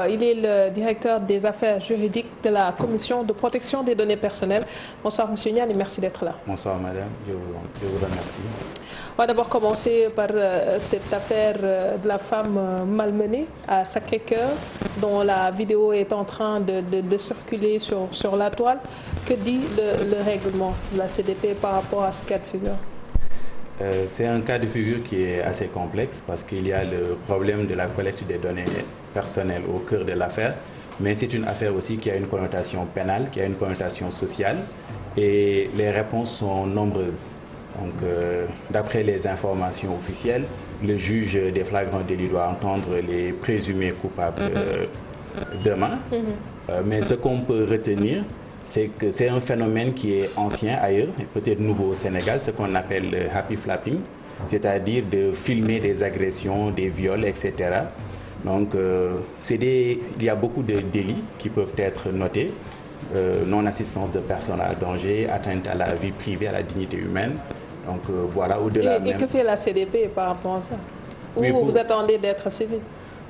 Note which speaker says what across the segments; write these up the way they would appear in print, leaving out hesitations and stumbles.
Speaker 1: Il est le directeur des affaires juridiques de la Commission de protection des données personnelles. Bonsoir Monsieur Niane et merci d'être là.
Speaker 2: Bonsoir Madame, je vous remercie.
Speaker 1: On va d'abord commencer par cette affaire de la femme malmenée à Sacré-Cœur, dont la vidéo est en train de circuler sur la toile. Que dit le règlement de la CDP par rapport à ce cas de figure?
Speaker 2: C'est un cas de figure qui est assez complexe parce qu'il y a le problème de la collecte des données personnelles au cœur de l'affaire, mais c'est une affaire aussi qui a une connotation pénale, qui a une connotation sociale et les réponses sont nombreuses. Donc, d'après les informations officielles, le juge des flagrants délits doit entendre les présumés coupables demain. Mais ce qu'on peut retenir, c'est que c'est un phénomène qui est ancien ailleurs, et peut-être nouveau au Sénégal, ce qu'on appelle le happy flapping, c'est-à-dire de filmer des agressions, des viols, etc. Donc, il y a beaucoup de délits qui peuvent être notés. Non-assistance de personnes à danger, atteinte à la vie privée, à la dignité humaine. Donc voilà, au-delà même...
Speaker 1: Et que fait la CDP par rapport à ça? Ou vous attendez d'être saisi?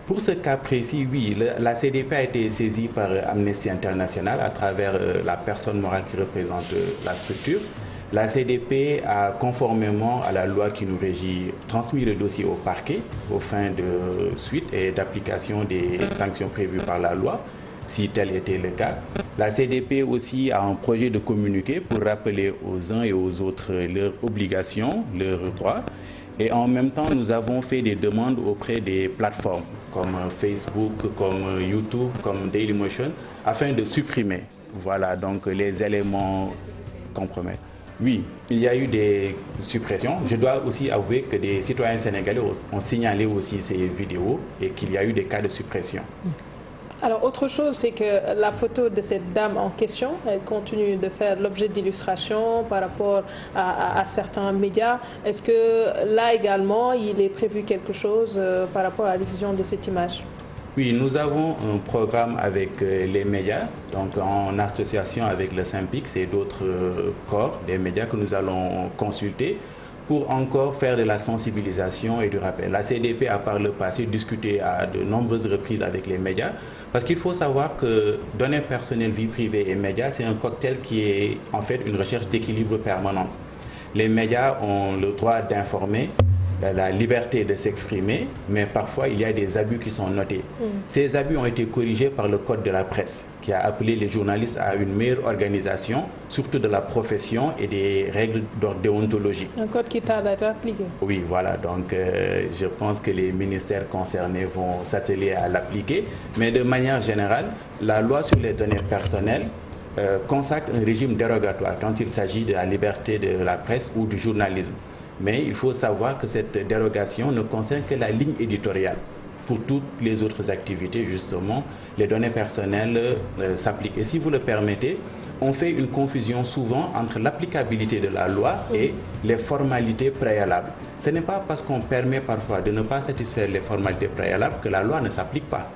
Speaker 2: Pour ce cas précis, oui, la CDP a été saisie par Amnesty International à travers la personne morale qui représente la structure. La CDP a, conformément à la loi qui nous régit, transmis le dossier au parquet aux fins de suite et d'application des sanctions prévues par la loi, si tel était le cas. La CDP aussi a un projet de communiqué pour rappeler aux uns et aux autres leurs obligations, leurs droits. Et en même temps, nous avons fait des demandes auprès des plateformes comme Facebook, comme YouTube, comme Dailymotion, afin de supprimer donc, les éléments compromettants. Oui, il y a eu des suppressions. Je dois aussi avouer que des citoyens sénégalais ont signalé aussi ces vidéos et qu'il y a eu des cas de suppression.
Speaker 1: Alors, autre chose, c'est que la photo de cette dame en question, elle continue de faire l'objet d'illustrations par rapport à certains médias. Est-ce que là également, il est prévu quelque chose par rapport à la diffusion de cette image?
Speaker 2: Oui, nous avons un programme avec les médias, donc en association avec le SYNPICS et d'autres corps des médias que nous allons consulter pour encore faire de la sensibilisation et du rappel. La CDP a par le passé discuté à de nombreuses reprises avec les médias, parce qu'il faut savoir que données personnelles, vie privée et médias, c'est un cocktail qui est en fait une recherche d'équilibre permanent. Les médias ont le droit d'informer, la liberté de s'exprimer, mais parfois il y a des abus qui sont notés. Ces abus ont été corrigés par le Code de la presse, qui a appelé les journalistes à une meilleure organisation, surtout de la profession et des règles d'ordre déontologique.
Speaker 1: Un code qui tarde à être appliqué.
Speaker 2: Oui, voilà, donc je pense que les ministères concernés vont s'atteler à l'appliquer, mais de manière générale, la loi sur les données personnelles consacre un régime dérogatoire quand il s'agit de la liberté de la presse ou du journalisme. Mais il faut savoir que cette dérogation ne concerne que la ligne éditoriale. Pour toutes les autres activités, justement, les données personnelles s'appliquent. Et si vous le permettez, on fait une confusion souvent entre l'applicabilité de la loi et les formalités préalables. Ce n'est pas parce qu'on permet parfois de ne pas satisfaire les formalités préalables que la loi ne s'applique pas.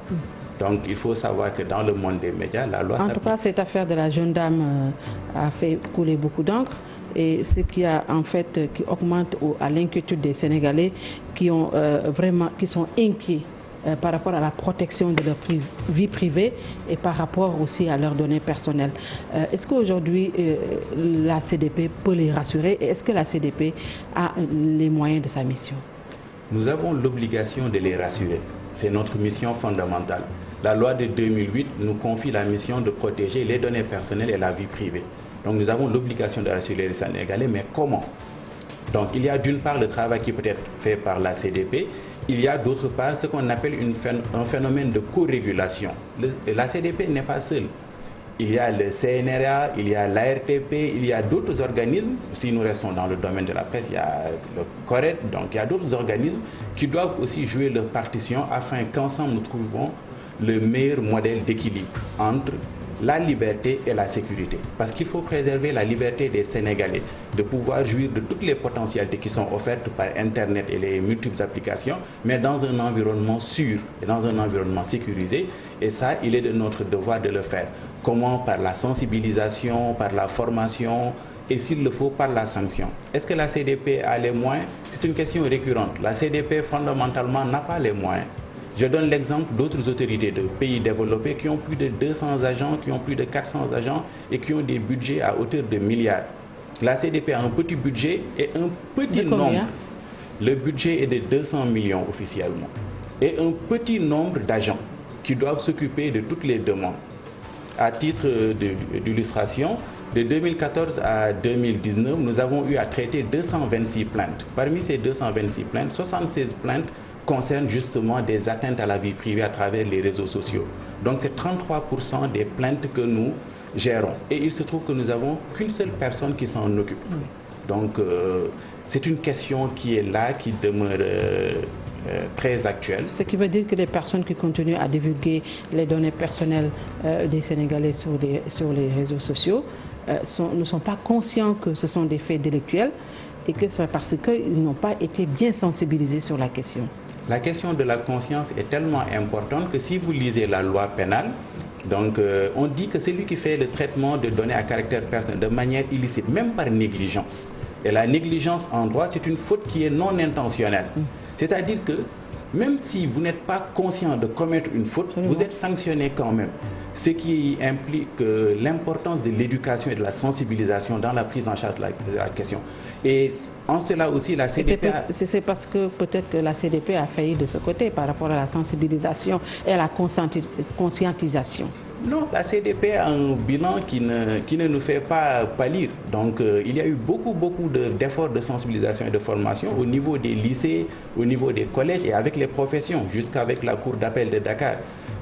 Speaker 2: Donc il faut savoir que dans le monde des médias, la loi s'applique.
Speaker 3: En tout cas, cette affaire de la jeune dame a fait couler beaucoup d'encre. Et ce qui a en fait qui augmente à l'inquiétude des Sénégalais qui sont inquiets par rapport à la protection de leur vie privée et par rapport aussi à leurs données personnelles. Est-ce qu'aujourd'hui la CDP peut les rassurer et est-ce que la CDP a les moyens de sa mission?
Speaker 2: Nous avons l'obligation de les rassurer. C'est notre mission fondamentale. La loi de 2008 nous confie la mission de protéger les données personnelles et la vie privée. Donc nous avons l'obligation de rassurer les Sénégalais, mais comment? Donc il y a d'une part le travail qui peut être fait par la CDP, il y a d'autre part ce qu'on appelle un phénomène de co-régulation. La CDP n'est pas seule. Il y a le CNRA, il y a l'ARTP, il y a d'autres organismes. Si nous restons dans le domaine de la presse, il y a le CORED, donc il y a d'autres organismes qui doivent aussi jouer leur partition afin qu'ensemble nous trouvions le meilleur modèle d'équilibre entre la liberté et la sécurité. Parce qu'il faut préserver la liberté des Sénégalais de pouvoir jouir de toutes les potentialités qui sont offertes par Internet et les multiples applications, mais dans un environnement sûr et dans un environnement sécurisé. Et ça, il est de notre devoir de le faire. Comment? Par la sensibilisation, par la formation et s'il le faut, par la sanction. Est-ce que la CDP a les moyens? C'est une question récurrente. La CDP, fondamentalement, n'a pas les moyens. Je donne l'exemple d'autres autorités de pays développés qui ont plus de 200 agents, qui ont plus de 400 agents et qui ont des budgets à hauteur de milliards. La CDP a un petit budget et un petit nombre. Le budget est de 200 millions officiellement. Et un petit nombre d'agents qui doivent s'occuper de toutes les demandes. À titre d'illustration, de 2014 à 2019, nous avons eu à traiter 226 plaintes. Parmi ces 226 plaintes, 76 plaintes concernent justement des atteintes à la vie privée à travers les réseaux sociaux. Donc c'est 33% des plaintes que nous gérons. Et il se trouve que nous n'avons qu'une seule personne qui s'en occupe. Donc c'est une question qui est là, qui demeure très actuelle.
Speaker 3: Ce qui veut dire que les personnes qui continuent à divulguer les données personnelles des Sénégalais sur les réseaux sociaux ne sont pas conscients que ce sont des faits délictuels et que c'est parce qu'ils n'ont pas été bien sensibilisés sur la question.
Speaker 2: La question de la conscience est tellement importante que si vous lisez la loi pénale, donc on dit que celui qui fait le traitement de données à caractère personnel de manière illicite, même par négligence, et la négligence en droit, c'est une faute qui est non intentionnelle. C'est-à-dire que même si vous n'êtes pas conscient de commettre une faute, vous êtes sanctionné quand même. Ce qui implique l'importance de l'éducation et de la sensibilisation dans la prise en charge de la question. Et en cela aussi, la CDP...
Speaker 3: C'est parce que peut-être que la CDP a failli de ce côté par rapport à la sensibilisation et à la conscientisation.
Speaker 2: Non, la CDP a un bilan qui ne nous fait pas pâlir. Donc, il y a eu beaucoup d'efforts de sensibilisation et de formation au niveau des lycées, au niveau des collèges et avec les professions, jusqu'avec la Cour d'appel de Dakar.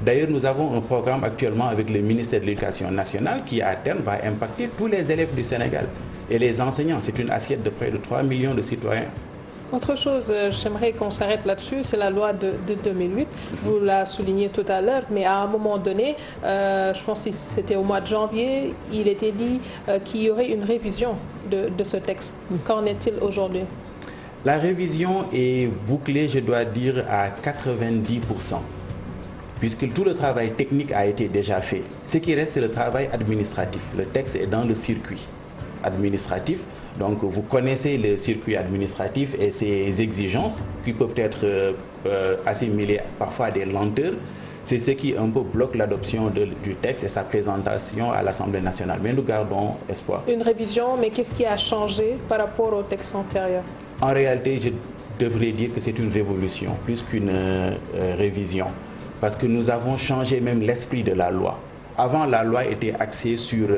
Speaker 2: D'ailleurs, nous avons un programme actuellement avec le ministère de l'Éducation nationale qui, à terme, va impacter tous les élèves du Sénégal et les enseignants. C'est une assiette de près de 3 millions de citoyens.
Speaker 1: Autre chose, j'aimerais qu'on s'arrête là-dessus, c'est la loi de 2008. Vous l'avez souligné tout à l'heure, mais à un moment donné, je pense que c'était au mois de janvier, il était dit qu'il y aurait une révision de ce texte. Qu'en est-il aujourd'hui?
Speaker 2: La révision est bouclée, je dois dire, à 90%. Puisque tout le travail technique a été déjà fait. Ce qui reste, c'est le travail administratif. Le texte est dans le circuit administratif. Donc, vous connaissez le circuit administratif et ses exigences qui peuvent être assimilées parfois à des lenteurs. C'est ce qui un peu bloque l'adoption du texte et sa présentation à l'Assemblée nationale. Mais nous gardons espoir.
Speaker 1: Une révision, mais qu'est-ce qui a changé par rapport au texte antérieur? En
Speaker 2: réalité, je devrais dire que c'est une révolution plus qu'une révision. Parce que nous avons changé même l'esprit de la loi. Avant, la loi était axée sur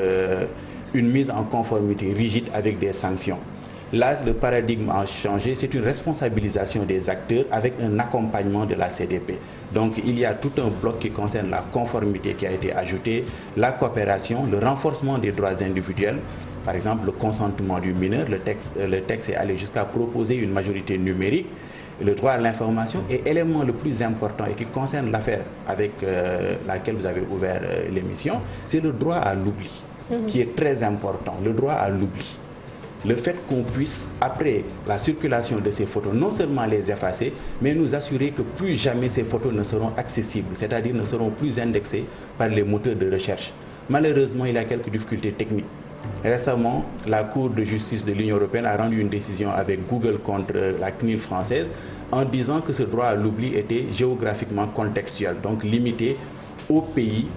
Speaker 2: une mise en conformité rigide avec des sanctions. Là, le paradigme a changé, c'est une responsabilisation des acteurs avec un accompagnement de la CDP. Donc il y a tout un bloc qui concerne la conformité qui a été ajouté, la coopération, le renforcement des droits individuels, par exemple le consentement du mineur, le texte est allé jusqu'à proposer une majorité numérique. Le droit à l'information est l'élément le plus important et qui concerne l'affaire avec laquelle vous avez ouvert l'émission, c'est le droit à l'oubli, qui est très important, le droit à l'oubli. Le fait qu'on puisse, après la circulation de ces photos, non seulement les effacer, mais nous assurer que plus jamais ces photos ne seront accessibles, c'est-à-dire ne seront plus indexées par les moteurs de recherche. Malheureusement, il y a quelques difficultés techniques. Récemment, la Cour de justice de l'Union européenne a rendu une décision avec Google contre la CNIL française en disant que ce droit à l'oubli était géographiquement contextuel, donc limité au pays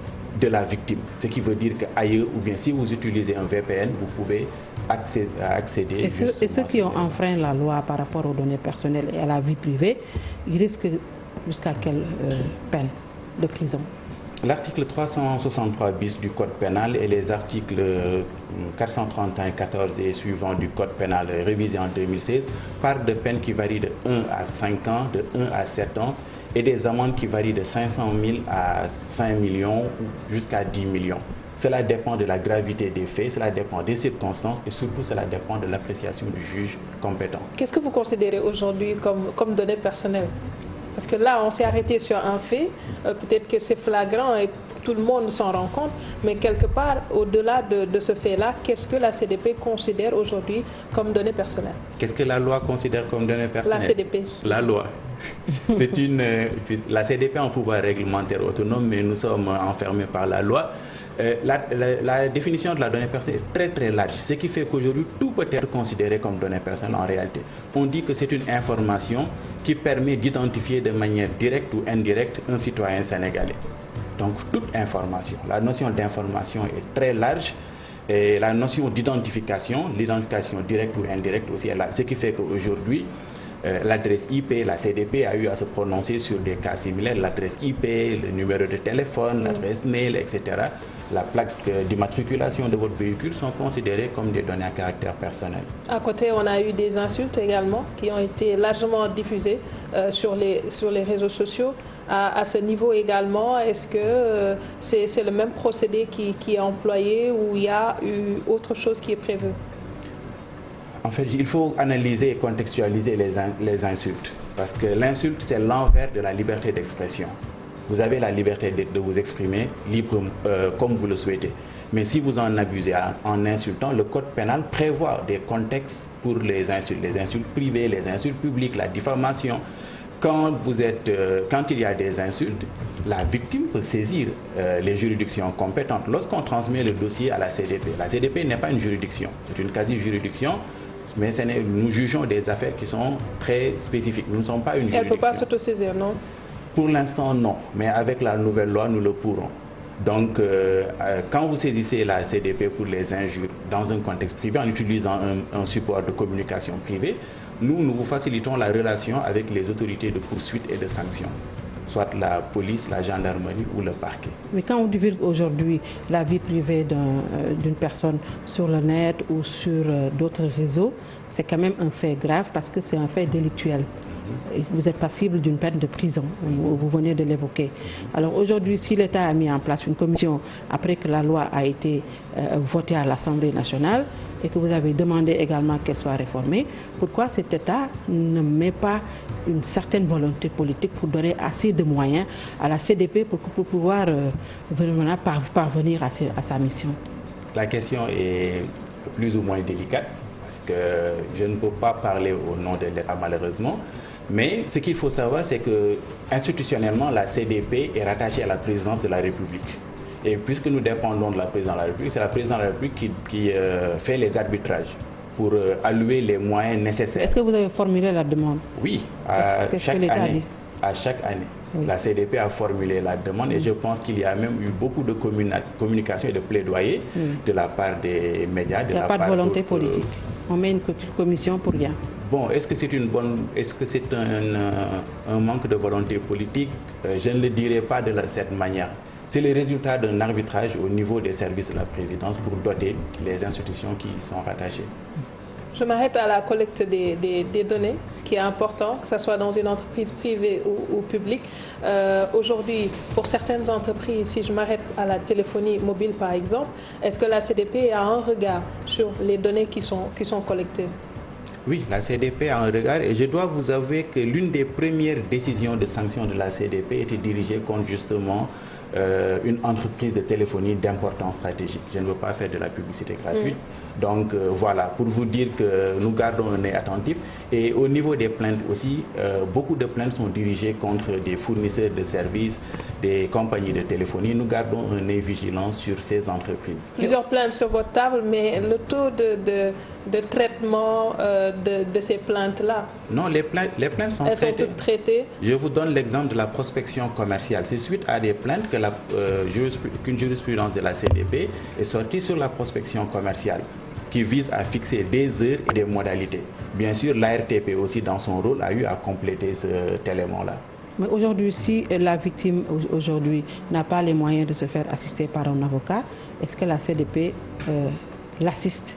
Speaker 2: de la victime. Ce qui veut dire qu'ailleurs, ou bien si vous utilisez un VPN, vous pouvez accéder.
Speaker 3: Et ceux qui ont enfreint la loi par rapport aux données personnelles et à la vie privée, ils risquent jusqu'à quelle peine de prison?
Speaker 2: L'article 363 bis du Code pénal et les articles 431, 14 et suivants du Code pénal révisé en 2016 parlent de peines qui varient de 1 à 5 ans, de 1 à 7 ans et des amendes qui varient de 500 000 à 5 millions jusqu'à 10 millions. Cela dépend de la gravité des faits, cela dépend des circonstances et surtout cela dépend de l'appréciation du juge compétent.
Speaker 1: Qu'est-ce que vous considérez aujourd'hui comme données personnelles? Parce que là, on s'est arrêté sur un fait, peut-être que c'est flagrant et tout le monde s'en rend compte, mais quelque part, au-delà de ce fait-là, qu'est-ce que la CDP considère aujourd'hui comme données personnelles?
Speaker 2: Qu'est-ce que la loi considère comme données personnelles?
Speaker 1: La CDP.
Speaker 2: La loi. La CDP a un pouvoir réglementaire autonome, mais nous sommes enfermés par la loi. La définition de la donnée personnelle est très très large, ce qui fait qu'aujourd'hui tout peut être considéré comme donnée personnelle en réalité. On dit que c'est une information qui permet d'identifier de manière directe ou indirecte un citoyen sénégalais. Donc toute information, la notion d'information est très large et la notion d'identification, l'identification directe ou indirecte aussi est large, ce qui fait qu'aujourd'hui l'adresse IP, la CDP a eu à se prononcer sur des cas similaires, l'adresse IP, le numéro de téléphone, l'adresse mail, etc. La plaque d'immatriculation de votre véhicule sont considérées comme des données à caractère personnel. À
Speaker 1: côté, on a eu des insultes également qui ont été largement diffusées sur les réseaux sociaux. À ce niveau également, est-ce que c'est le même procédé qui est employé ou il y a eu autre chose qui est prévue?
Speaker 2: En fait, il faut analyser et contextualiser les insultes. Parce que l'insulte, c'est l'envers de la liberté d'expression. Vous avez la liberté de vous exprimer libre comme vous le souhaitez. Mais si vous en abusez en insultant, le code pénal prévoit des contextes pour les insultes privées, les insultes publiques, la diffamation. Quand il y a des insultes, la victime peut saisir les juridictions compétentes. Lorsqu'on transmet le dossier à la CDP n'est pas une juridiction, c'est une quasi-juridiction. Mais nous jugeons des affaires qui sont très spécifiques. Nous ne sommes pas une juridiction.
Speaker 1: Elle ne peut pas s'autosaisir, non?
Speaker 2: Pour l'instant, non. Mais avec la nouvelle loi, nous le pourrons. Donc, quand vous saisissez la CDP pour les injures dans un contexte privé, en utilisant un support de communication privée, nous vous facilitons la relation avec les autorités de poursuite et de sanction, soit la police, la gendarmerie ou le parquet.
Speaker 3: Mais quand on divulgue aujourd'hui la vie privée d'une personne sur le net ou sur d'autres réseaux, c'est quand même un fait grave parce que c'est un fait délictuel. Vous êtes passible d'une peine de prison, vous venez de l'évoquer. Alors aujourd'hui, si l'État a mis en place une commission après que la loi a été votée à l'Assemblée nationale et que vous avez demandé également qu'elle soit réformée, pourquoi cet État ne met pas une certaine volonté politique pour donner assez de moyens à la CDP pour pouvoir parvenir à sa mission?
Speaker 2: La question est plus ou moins délicate parce que je ne peux pas parler au nom de l'État malheureusement. Mais ce qu'il faut savoir, c'est que institutionnellement, la CDP est rattachée à la présidence de la République. Et puisque nous dépendons de la présidence de la République, c'est la présidence de la République qui fait les arbitrages pour allouer les moyens nécessaires.
Speaker 3: Est-ce que vous avez formulé la demande?
Speaker 2: Oui, à chaque année. À chaque année. Oui. La CDP a formulé la demande et je pense qu'il y a même eu beaucoup de communication et de plaidoyer de la part des médias.
Speaker 3: Il n'y a pas de volonté politique. On met une commission pour rien.
Speaker 2: Bon, est-ce que c'est un manque de volonté politique? Je ne le dirais pas de cette manière. C'est le résultat d'un arbitrage au niveau des services de la présidence pour doter les institutions qui y sont rattachées.
Speaker 1: Je m'arrête à la collecte des données, ce qui est important, que ce soit dans une entreprise privée ou publique. Aujourd'hui, pour certaines entreprises, si je m'arrête à la téléphonie mobile par exemple, est-ce que la CDP a un regard sur les données qui sont collectées?
Speaker 2: Oui, la CDP a un regard et je dois vous avouer que l'une des premières décisions de sanction de la CDP était dirigée contre justement une entreprise de téléphonie d'importance stratégique. Je ne veux pas faire de la publicité gratuite. Donc voilà, pour vous dire que nous gardons un œil attentif. Et au niveau des plaintes aussi, beaucoup de plaintes sont dirigées contre des fournisseurs de services, des compagnies de téléphonie. Nous gardons un œil vigilant sur ces entreprises.
Speaker 1: Plusieurs plaintes sur votre table, mais le taux de traitement de ces plaintes-là?
Speaker 2: Non, les plaintes sont
Speaker 1: traitées. Elles sont toutes traitées?
Speaker 2: Je vous donne l'exemple de la prospection commerciale. C'est suite à des plaintes qu'une jurisprudence de la CDP est sortie sur la prospection commerciale qui vise à fixer des heures et des modalités. Bien sûr, l'ARTP aussi, dans son rôle, a eu à compléter cet élément-là.
Speaker 3: Mais aujourd'hui, si la victime aujourd'hui n'a pas les moyens de se faire assister par un avocat, est-ce que la CDP l'assiste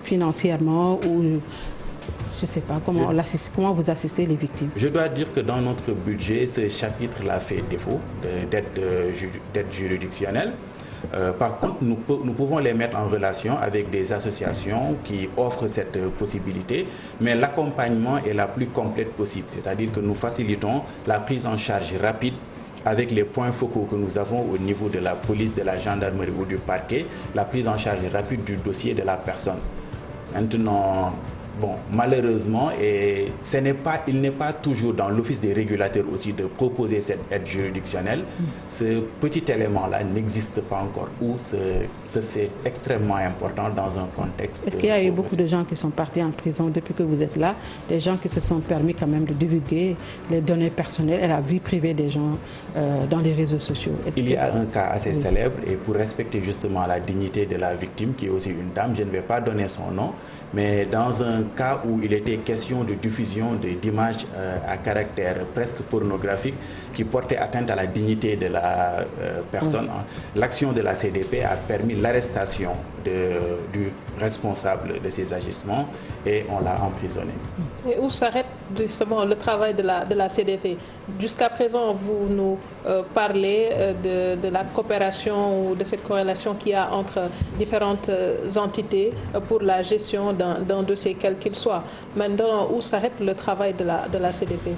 Speaker 3: financièrement ou je ne sais pas, comment vous assistez les victimes?
Speaker 2: Je dois dire que dans notre budget, ce chapitre-là fait défaut d'aide juridictionnelle. Par contre, nous pouvons les mettre en relation avec des associations qui offrent cette possibilité, mais l'accompagnement est la plus complète possible, c'est-à-dire que nous facilitons la prise en charge rapide avec les points focaux que nous avons au niveau de la police, de la gendarmerie ou du parquet, la prise en charge rapide du dossier de la personne. Maintenant, bon, malheureusement, et il n'est pas toujours dans l'office des régulateurs aussi de proposer cette aide juridictionnelle. Ce petit élément-là n'existe pas encore, ou se fait extrêmement important dans un contexte.
Speaker 3: Est-ce qu'il y a eu beaucoup de gens qui sont partis en prison depuis que vous êtes là, des gens qui se sont permis quand même de divulguer les données personnelles et la vie privée des gens dans les réseaux sociaux?
Speaker 2: Il y a un cas assez célèbre, et pour respecter justement la dignité de la victime, qui est aussi une dame, je ne vais pas donner son nom, mais dans un cas où il était question de diffusion d'images à caractère presque pornographique qui portaient atteinte à la dignité de la personne, l'action de la CDP a permis l'arrestation du responsable de ces agissements et on l'a emprisonné.
Speaker 1: Et où s'arrête justement le travail de la CDP? Jusqu'à présent, vous nous parlez de la coopération ou de cette corrélation qu'il y a entre différentes entités pour la gestion d'un dossier quel qu'il soit. Maintenant, où s'arrête le travail de la CDP?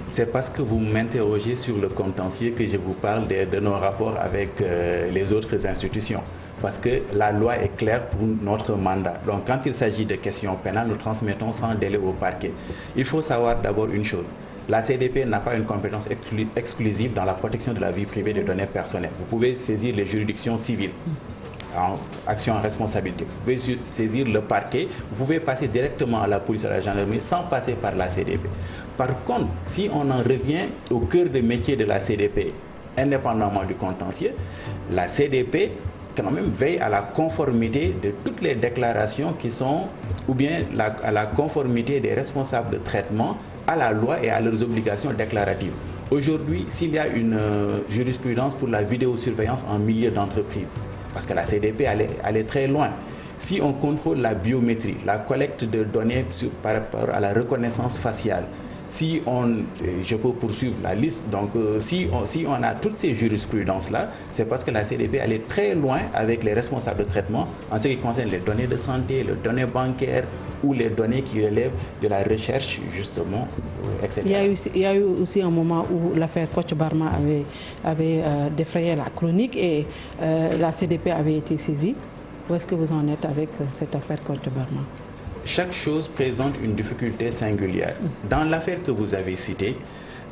Speaker 2: C'est parce que vous m'interrogez sur le contentieux que je vous parle de nos rapports avec les autres institutions. Parce que la loi est claire pour notre mandat. Donc quand il s'agit de questions pénales, nous transmettons sans délai au parquet. Il faut savoir d'abord une chose. La CDP n'a pas une compétence exclusive dans la protection de la vie privée des données personnelles. Vous pouvez saisir les juridictions civiles en action en responsabilité. Vous pouvez saisir le parquet. Vous pouvez passer directement à la police et à la gendarmerie sans passer par la CDP. Par contre, si on en revient au cœur de métier de la CDP, indépendamment du contentieux, la CDP quand même veille à la conformité de toutes les déclarations qui sont, ou bien à la conformité des responsables de traitement à la loi et à leurs obligations déclaratives. Aujourd'hui, s'il y a une jurisprudence pour la vidéosurveillance en milieu d'entreprise, parce que la CDP allait très loin, si on contrôle la biométrie, la collecte de données par rapport à la reconnaissance faciale, si je peux poursuivre la liste, donc si on a toutes ces jurisprudences-là, c'est parce que la CDP allait très loin avec les responsables de traitement en ce qui concerne les données de santé, les données bancaires ou les données qui relèvent de la recherche, justement, etc.
Speaker 3: Il y a eu aussi un moment où l'affaire Kocc Barma avait défrayé la chronique et la CDP avait été saisie. Où est-ce que vous en êtes avec cette affaire Kocc Barma?
Speaker 2: Chaque chose présente une difficulté singulière. Dans l'affaire que vous avez citée,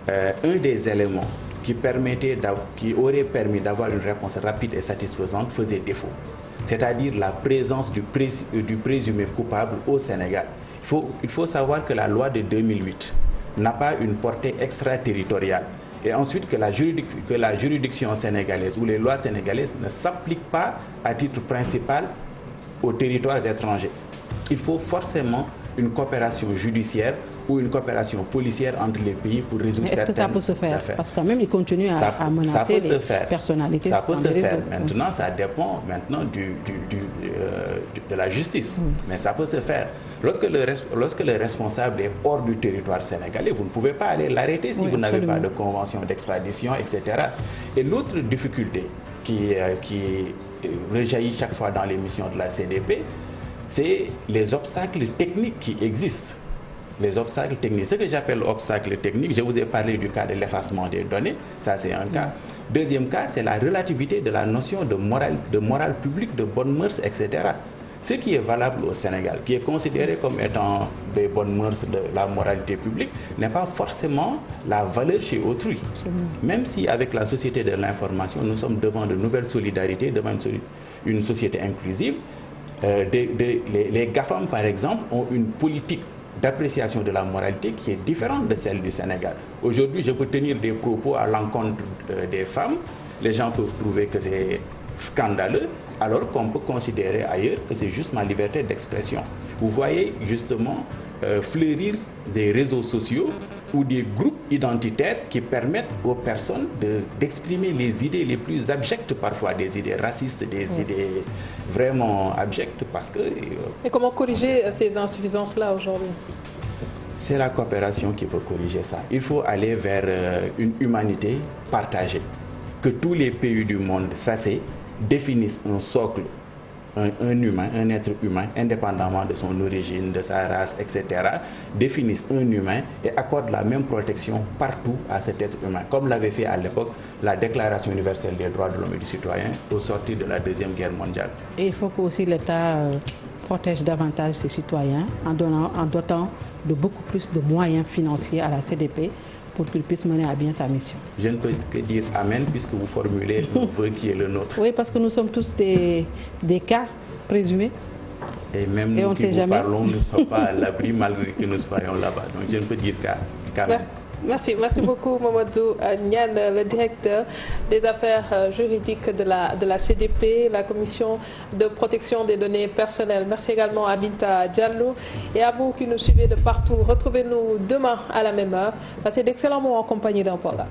Speaker 2: un des éléments qui aurait permis d'avoir une réponse rapide et satisfaisante faisait défaut. C'est-à-dire la présence du présumé coupable au Sénégal. Il faut savoir que la loi de 2008 n'a pas une portée extraterritoriale. Et ensuite que la juridiction sénégalaise ou les lois sénégalaises ne s'appliquent pas à titre principal aux territoires étrangers. Il faut forcément une coopération judiciaire ou une coopération policière entre les pays pour résoudre certaines affaires.
Speaker 3: Est-ce que ça peut se faire? Parce que quand même, ils continuent à menacer les personnalités.
Speaker 2: Ça peut se faire. Maintenant, ça dépend maintenant de la justice. Mais ça peut se faire. Lorsque le responsable est hors du territoire sénégalais, vous ne pouvez pas aller l'arrêter si vous n'avez pas de convention d'extradition, etc. Et l'autre difficulté qui rejaillit chaque fois dans les missions de la CDP, c'est les obstacles techniques qui existent. Les obstacles techniques. Ce que j'appelle obstacles techniques, je vous ai parlé du cas de l'effacement des données, ça c'est un cas. Deuxième cas, c'est la relativité de la notion de morale publique, de bonnes mœurs, etc. Ce qui est valable au Sénégal, qui est considéré comme étant des bonnes mœurs de la moralité publique, n'est pas forcément la valeur chez autrui. Même si avec la société de l'information, nous sommes devant de nouvelles solidarités, devant une société inclusive, les GAFAM, par exemple, ont une politique d'appréciation de la moralité qui est différente de celle du Sénégal. Aujourd'hui, je peux tenir des propos à l'encontre des femmes. Les gens peuvent trouver que c'est scandaleux, alors qu'on peut considérer ailleurs que c'est juste ma liberté d'expression. Vous voyez justement fleurir des réseaux sociaux ou des groupes identitaires qui permettent aux personnes d'exprimer les idées les plus abjectes, parfois des idées racistes, des idées vraiment abjectes, parce que...
Speaker 1: Et comment corriger ces insuffisances-là aujourd'hui?
Speaker 2: C'est la coopération qui peut corriger ça. Il faut aller vers une humanité partagée. Que tous les pays du monde s'asseyent, définissent un socle, un humain, un être humain, indépendamment de son origine, de sa race, etc., définissent un humain et accordent la même protection partout à cet être humain, comme l'avait fait à l'époque la Déclaration universelle des droits de l'homme et du citoyen au sortir de la Deuxième Guerre mondiale.
Speaker 3: Et il faut que aussi l'État protège davantage ses citoyens en dotant de beaucoup plus de moyens financiers à la CDP pour qu'il puisse mener à bien sa mission.
Speaker 2: Je ne peux que dire amen puisque vous formulez le vœu qui est le nôtre.
Speaker 3: Oui, parce que nous sommes tous des cas présumés.
Speaker 2: Et même nous qui vous parlons ne sommes pas à l'abri malgré que nous soyons là-bas. Donc je ne peux dire qu'amen.
Speaker 1: Merci beaucoup Mamadou Niane, le directeur des affaires juridiques de la CDP, la commission de protection des données personnelles. Merci également à Binta Diallo et à vous qui nous suivez de partout. Retrouvez-nous demain à la même heure. Passez d'excellents moments en compagnie d'un programme.